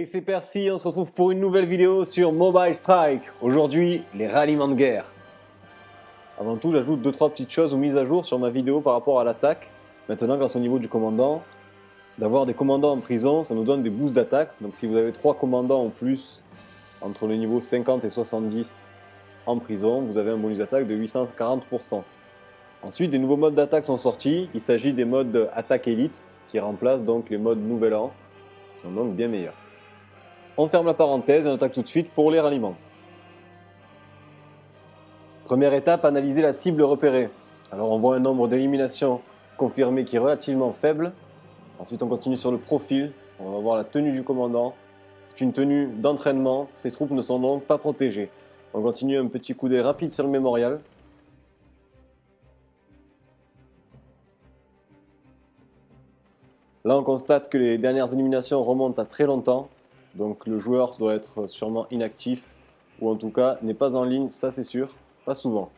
Et c'est Percy, on se retrouve pour une nouvelle vidéo sur Mobile Strike. Aujourd'hui, les ralliements de guerre. Avant tout, j'ajoute 2-3 petites choses aux mises à jour sur ma vidéo par rapport à l'attaque. Maintenant, grâce au niveau du commandant, d'avoir des commandants en prison, ça nous donne des boosts d'attaque. Donc si vous avez 3 commandants en plus, entre le niveau 50 et 70 en prison, vous avez un bonus d'attaque de 840%. Ensuite, des nouveaux modes d'attaque sont sortis. Il s'agit des modes attaque élite, qui remplacent donc les modes nouvel an, qui sont donc bien meilleurs. On ferme la parenthèse et on attaque tout de suite pour les ralliements. Première étape, analyser la cible repérée. Alors on voit un nombre d'éliminations confirmées qui est relativement faible. Ensuite on continue sur le profil, on va voir la tenue du commandant. C'est une tenue d'entraînement, ces troupes ne sont donc pas protégées. On continue un petit coup d'œil rapide sur le mémorial. Là on constate que les dernières éliminations remontent à très longtemps. Donc le joueur doit être sûrement inactif, ou en tout cas n'est pas en ligne, ça c'est sûr, pas souvent.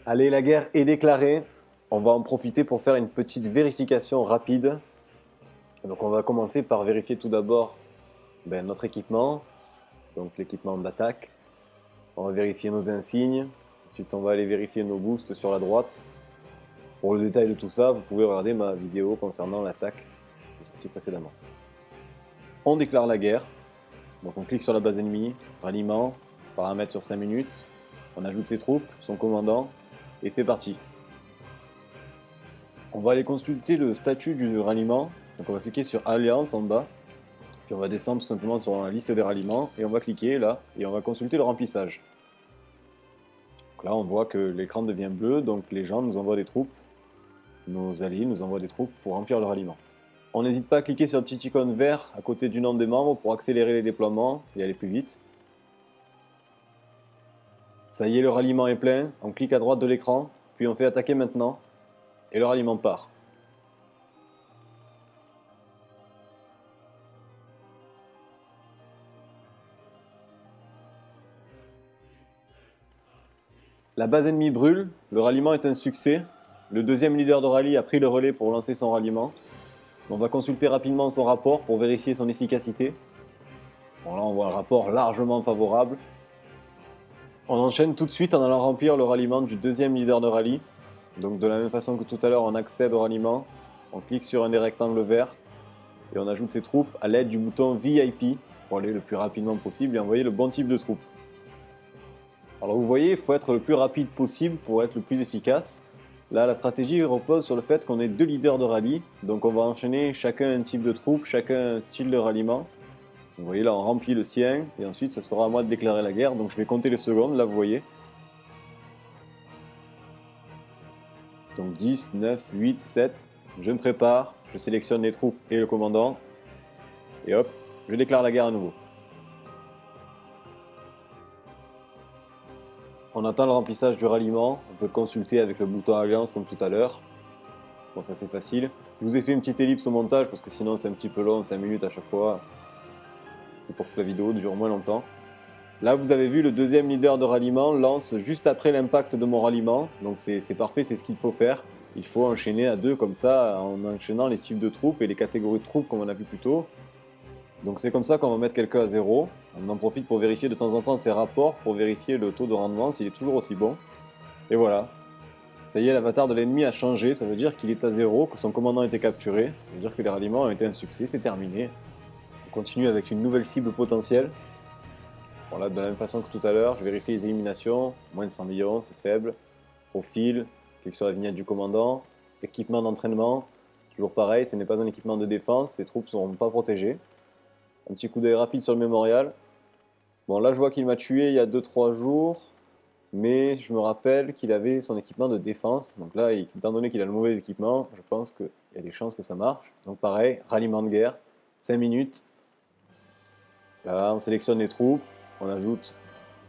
Allez, la guerre est déclarée, on va en profiter pour faire une petite vérification rapide. Donc on va commencer par vérifier tout d'abord notre équipement, donc l'équipement d'attaque. On va vérifier nos insignes, ensuite on va aller vérifier nos boosts sur la droite. Pour le détail de tout ça, vous pouvez regarder ma vidéo concernant l'attaque que j'ai sortie précédemment. On déclare la guerre, donc on clique sur la base ennemie, ralliement, paramètres sur 5 minutes, on ajoute ses troupes, son commandant, et c'est parti. On va aller consulter le statut du ralliement, donc on va cliquer sur Alliance en bas, puis on va descendre tout simplement sur la liste des ralliements, et on va cliquer là, et on va consulter le remplissage. Donc là on voit que l'écran devient bleu, donc les gens nous envoient des troupes, nos alliés nous envoient des troupes pour remplir le ralliement. On n'hésite pas à cliquer sur le petit icône vert à côté du nom des membres pour accélérer les déploiements et aller plus vite. Ça y est, le ralliement est plein, on clique à droite de l'écran, puis on fait attaquer maintenant, et le ralliement part. La base ennemie brûle, le ralliement est un succès, le deuxième leader de rallye a pris le relais pour lancer son ralliement. On va consulter rapidement son rapport pour vérifier son efficacité. Bon là on voit un rapport largement favorable. On enchaîne tout de suite en allant remplir le ralliement du deuxième leader de rallye. Donc de la même façon que tout à l'heure on accède au ralliement, on clique sur un des rectangles verts et on ajoute ses troupes à l'aide du bouton VIP pour aller le plus rapidement possible et envoyer le bon type de troupes. Alors vous voyez, il faut être le plus rapide possible pour être le plus efficace. Là, la stratégie repose sur le fait qu'on est 2 leaders de rallye, donc on va enchaîner chacun un type de troupe, chacun un style de ralliement. Vous voyez là, on remplit le sien, et ensuite ce sera à moi de déclarer la guerre, donc je vais compter les secondes, là vous voyez. Donc 10, 9, 8, 7, je me prépare, je sélectionne les troupes et le commandant, et hop, je déclare la guerre à nouveau. On attend le remplissage du ralliement, on peut le consulter avec le bouton Alliance comme tout à l'heure. Bon, ça c'est facile. Je vous ai fait une petite ellipse au montage parce que sinon c'est un petit peu long, 5 minutes à chaque fois. C'est pour que la vidéo dure moins longtemps. Là vous avez vu, le deuxième leader de ralliement lance juste après l'impact de mon ralliement. Donc c'est parfait, c'est ce qu'il faut faire. Il faut enchaîner à 2 comme ça, en enchaînant les types de troupes et les catégories de troupes comme on a vu plus tôt. Donc c'est comme ça qu'on va mettre quelqu'un à 0. On en profite pour vérifier de temps en temps ses rapports, pour vérifier le taux de rendement, s'il est toujours aussi bon. Et voilà. Ça y est, l'avatar de l'ennemi a changé, ça veut dire qu'il est à 0, que son commandant a été capturé, ça veut dire que les ralliements ont été un succès, c'est terminé. On continue avec une nouvelle cible potentielle. Voilà, de la même façon que tout à l'heure, je vérifie les éliminations, moins de 100 millions, c'est faible. Profil, clique sur la vignette du commandant. Équipement d'entraînement, toujours pareil, ce n'est pas un équipement de défense, ses troupes ne seront pas protégées. Un petit coup d'œil rapide sur le mémorial. Bon, là je vois qu'il m'a tué il y a 2-3 jours. Mais je me rappelle qu'il avait son équipement de défense. Donc là, étant donné qu'il a le mauvais équipement, je pense qu'il y a des chances que ça marche. Donc pareil, ralliement de guerre, 5 minutes. Là, on sélectionne les troupes, on ajoute,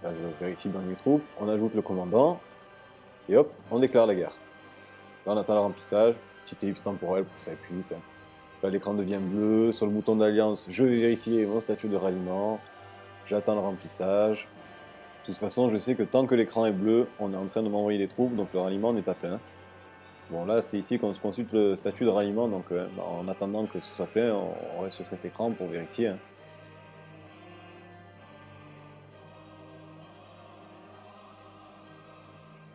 là je vérifie dans les troupes, on ajoute le commandant, et hop, on déclare la guerre. Là, on attend le remplissage, petite ellipse temporelle pour que ça aille plus vite. Là, l'écran devient bleu, sur le bouton d'alliance, je vais vérifier mon statut de ralliement, j'attends le remplissage. De toute façon, je sais que tant que l'écran est bleu, on est en train de m'envoyer des troupes, donc le ralliement n'est pas plein. Bon, là, c'est ici qu'on se consulte le statut de ralliement, donc en attendant que ce soit plein, on reste sur cet écran pour vérifier.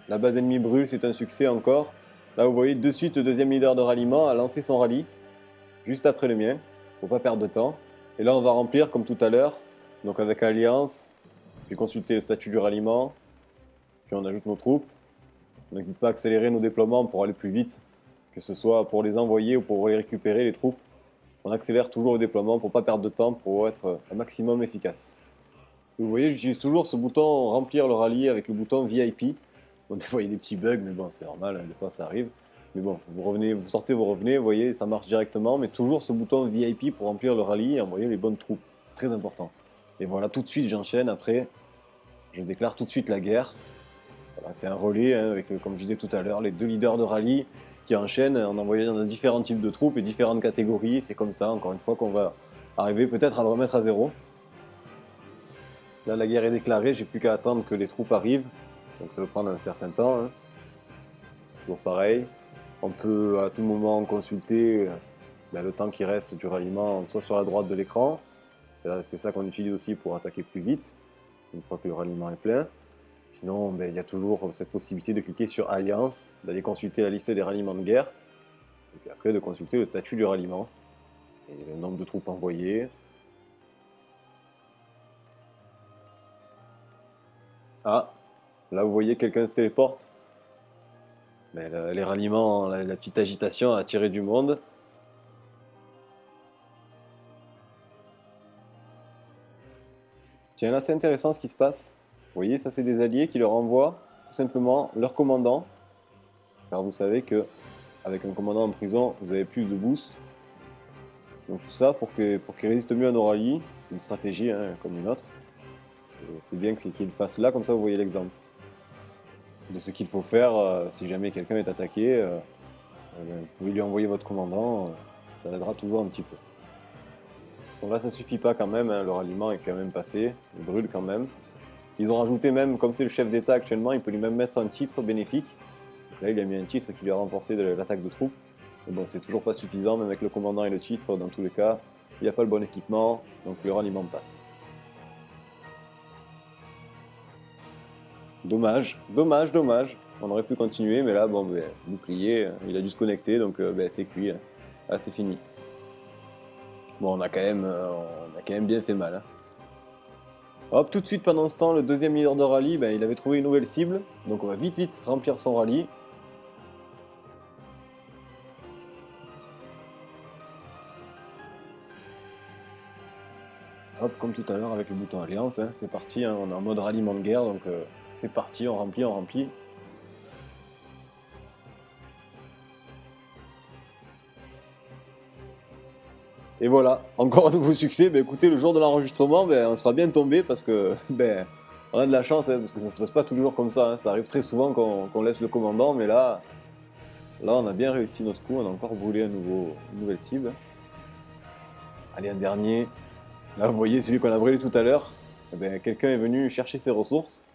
La base ennemie brûle, c'est un succès encore. Là, vous voyez, de suite, le deuxième leader de ralliement a lancé son rallye, juste après le mien, pour pas perdre de temps. Et là, on va remplir, comme tout à l'heure, donc avec Alliance, puis consulter le statut du ralliement, puis on ajoute nos troupes. On n'hésite pas à accélérer nos déploiements pour aller plus vite, que ce soit pour les envoyer ou pour les récupérer, les troupes. On accélère toujours le déploiement pour pas perdre de temps, pour être un maximum efficace. Vous voyez, j'utilise toujours ce bouton remplir le rallye avec le bouton VIP. Bon, des fois il y a des petits bugs, mais bon, c'est normal, hein, des fois ça arrive. Mais bon, vous revenez, vous sortez, vous revenez, vous voyez, ça marche directement. Mais toujours ce bouton VIP pour remplir le rallye et envoyer les bonnes troupes. C'est très important. Et voilà, tout de suite j'enchaîne après. Je déclare tout de suite la guerre. Voilà, c'est un relais, hein, avec, comme je disais tout à l'heure, les deux leaders de rallye qui enchaînent en envoyant différents types de troupes et différentes catégories. C'est comme ça, encore une fois, qu'on va arriver peut-être à le remettre à zéro. Là, la guerre est déclarée, j'ai plus qu'à attendre que les troupes arrivent. Donc ça va prendre un certain temps. Hein. Toujours pareil. On peut à tout moment consulter le temps qui reste du ralliement, soit sur la droite de l'écran. C'est ça qu'on utilise aussi pour attaquer plus vite, une fois que le ralliement est plein. Sinon, il y a toujours cette possibilité de cliquer sur Alliance, d'aller consulter la liste des ralliements de guerre, et puis après de consulter le statut du ralliement, et le nombre de troupes envoyées. Ah, là vous voyez quelqu'un se téléporte. Les ralliements, la petite agitation a attiré du monde. Tiens, là c'est intéressant ce qui se passe. Vous voyez, ça c'est des alliés qui leur envoient tout simplement leur commandant. Car vous savez que avec un commandant en prison, vous avez plus de boost. Donc tout ça pour qu'ils résistent mieux à nos rallyes, c'est une stratégie hein, comme une autre. C'est bien qu'ils le fassent là, comme ça vous voyez l'exemple de ce qu'il faut faire si jamais quelqu'un est attaqué. Vous pouvez lui envoyer votre commandant, ça l'aidera toujours un petit peu. Bon là ça suffit pas quand même, hein, le ralliement est quand même passé, il brûle quand même. Ils ont rajouté même, comme c'est le chef d'état actuellement, il peut lui même mettre un titre bénéfique. Là il a mis un titre qui lui a renforcé l'attaque de troupes. Mais bon c'est toujours pas suffisant, même avec le commandant et le titre, dans tous les cas, il n'y a pas le bon équipement, donc le ralliement passe. Dommage, dommage, dommage. On aurait pu continuer, mais là, bon, bouclier, il a dû se connecter, donc c'est cuit. Hein. Là, c'est fini. Bon, on a quand même bien fait mal. Hein. Hop, tout de suite, pendant ce temps, le deuxième leader de rallye, il avait trouvé une nouvelle cible. Donc on va vite remplir son rallye. Hop, comme tout à l'heure avec le bouton Alliance, hein, c'est parti, hein, on est en mode ralliement de guerre, donc c'est parti, on remplit, on remplit. Et voilà, encore un nouveau succès. Écoutez, le jour de l'enregistrement, on sera bien tombé parce que on a de la chance, hein, parce que ça se passe pas toujours comme ça. Hein. Ça arrive très souvent qu'on laisse le commandant, mais là, on a bien réussi notre coup. On a encore brûlé une nouvelle cible. Allez, un dernier. Là, vous voyez celui qu'on a brûlé tout à l'heure. Quelqu'un est venu chercher ses ressources.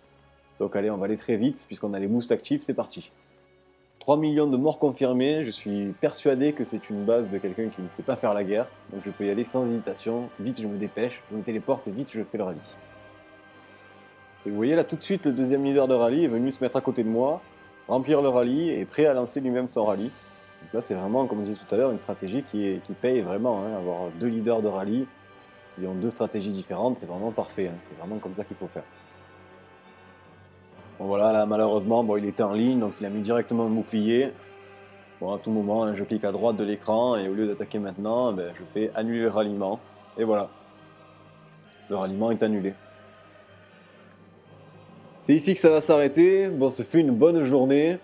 Donc allez, on va aller très vite puisqu'on a les boosts actifs. C'est parti. 3 millions de morts confirmés, je suis persuadé que c'est une base de quelqu'un qui ne sait pas faire la guerre, donc je peux y aller sans hésitation, vite je me dépêche, je me téléporte et vite je fais le rallye. Et vous voyez là tout de suite le deuxième leader de rallye est venu se mettre à côté de moi, remplir le rallye et prêt à lancer lui-même son rallye. Donc là c'est vraiment, comme je disais tout à l'heure, une stratégie qui paye vraiment, hein, avoir deux leaders de rallye qui ont deux stratégies différentes, c'est vraiment parfait, hein, c'est vraiment comme ça qu'il faut faire. Bon voilà, là malheureusement, il était en ligne, donc il a mis directement un bouclier. Bon, à tout moment, hein, je clique à droite de l'écran et au lieu d'attaquer maintenant, je fais annuler le ralliement. Et voilà, le ralliement est annulé. C'est ici que ça va s'arrêter. Bon, ce fut une bonne journée.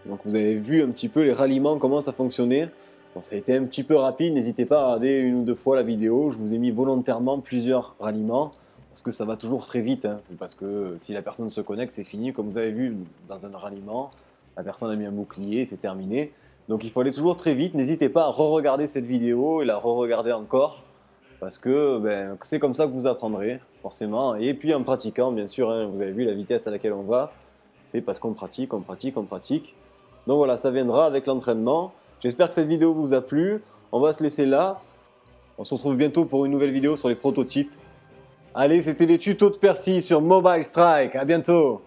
Donc vous avez vu un petit peu les ralliements, comment ça fonctionnait. Bon, ça a été un petit peu rapide, n'hésitez pas à regarder une ou deux fois la vidéo. Je vous ai mis volontairement plusieurs ralliements. Parce que ça va toujours très vite, hein, parce que si la personne se connecte, c'est fini. Comme vous avez vu dans un ralliement, la personne a mis un bouclier, c'est terminé. Donc il faut aller toujours très vite. N'hésitez pas à re-regarder cette vidéo et la re-regarder encore, parce que c'est comme ça que vous apprendrez, forcément. Et puis en pratiquant, bien sûr, hein, vous avez vu la vitesse à laquelle on va, c'est parce qu'on pratique, on pratique, on pratique. Donc voilà, ça viendra avec l'entraînement. J'espère que cette vidéo vous a plu. On va se laisser là. On se retrouve bientôt pour une nouvelle vidéo sur les prototypes. Allez, c'était les tutos de Percy sur Mobile Strike. À bientôt.